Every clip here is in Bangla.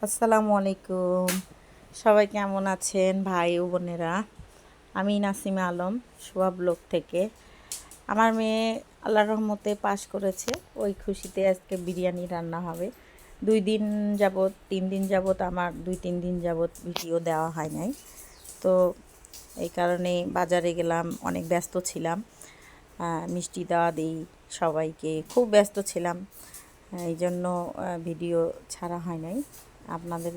আসসালামু আলাইকুম। সবাই কেমন আছেন ভাই ও বোনেরা? আমি নাসিমা আলম, শোভা ব্লগ থেকে। আমার মেয়ে আল্লাহর রহমতে পাস করেছে, ওই খুশিতে আজকে বিরিয়ানি রান্না হবে। 2 দিন যাবত 3 দিন যাবত আমার 2-3 দিন যাবত ভিডিও দেওয়া হয় নাই। তো এই কারণে বাজারে গেলাম, অনেক ব্যস্ত ছিলাম। মিষ্টি দেওয়া দিই সবাইকে, খুব ব্যস্ত ছিলাম। এই জন্য ভিডিও ছাড়া হয় নাই আপনাদের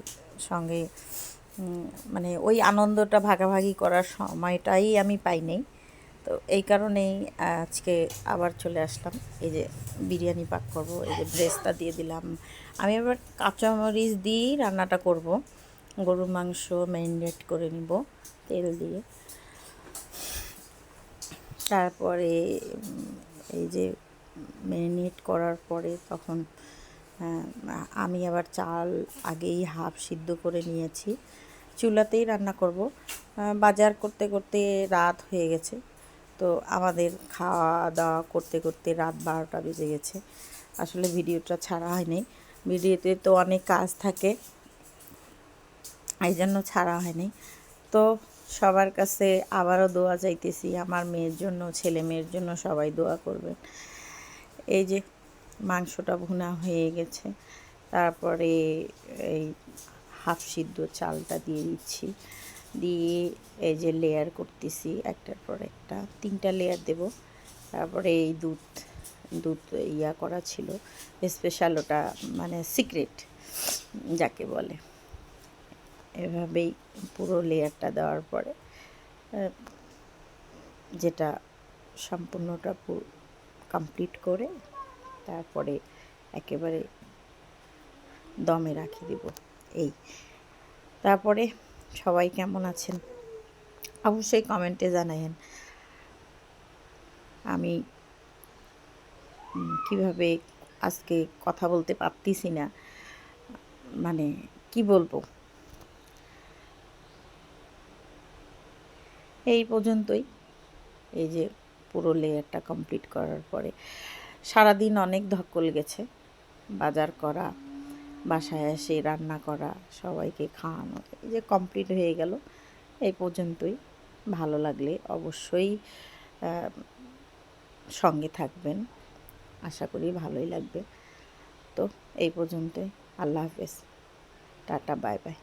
সঙ্গে। মানে ওই আনন্দটা ভাগাভাগি করার সময়টাই আমি পাই নাই। তো এই কারণেই আজকে আবার চলে আসলাম। এই যে বিরিয়ানি পাক করব, এই যে ব্রেস্তা দিয়ে দিলাম। আমি আবার কাঁচামরিচ দিয়েই রান্নাটা করব। গরুর মাংস ম্যারিনেট করে নিব তেল দিয়ে। তারপরে এই যে ম্যারিনেট করার পরে তখন আমি আবার চাল আগেই হাফ সিদ্ধ করে নিয়েছি, চুলাতেই রান্না করব। বাজার করতে করতে রাত হয়ে গেছে, তো আমাদের খাওয়া দাওয়া করতে করতে রাত 12টা বেজে গেছে। আসলে ভিডিওটা ছাড়া হয়নি, ভিডিওতে তো অনেক কাজ থাকে, এই জন্য ছাড়া হয়নি। তো সবার কাছে আবারও দোয়া চাইতেছি, আমার মেয়ের জন্য, ছেলে মেয়ের জন্য সবাই দোয়া করবেন। এই যে মাংসটা ভুনা হয়ে গেছে, তারপরে এই হাফ সিদ্ধ চালটা দিয়ে দিচ্ছি, দিয়ে এই যে লেয়ার করতেছি একটার পর একটা, 3টা লেয়ার দেব। তারপরে এই দুধ দুধ ইয়া করা ছিল স্পেশাল, ওটা মানে সিক্রেট যাকে বলে। এভাবেই পুরো লেয়ারটা দেওয়ার পরে যেটা সম্পূর্ণটা কমপ্লিট করে তারপরে একেবারে দমে রাখি দেব। এই তারপরে সবাই কেমন আছেন অবশ্যই কমেন্টে জানাবেন। আমি কিভাবে আজকে কথা বলতে পারতেছি না, মানে কি বলবো। এই পর্যন্তই। এই যে পুরো লেয়ারটা কমপ্লিট করার পরে সারাদিন অনেক ধকল গেছে, বাজার করা, বাসায় এসে রান্না করা, সবাইকে খাওয়ানো, এই যে কমপ্লিট হয়ে গেল। এই পর্যন্তই। ভালো লাগলে অবশ্যই সঙ্গে থাকবেন, আশা করি ভালোই লাগবে। তো এই পর্যন্তই। আল্লাহ হাফেজ, টাটা, বাই বাই।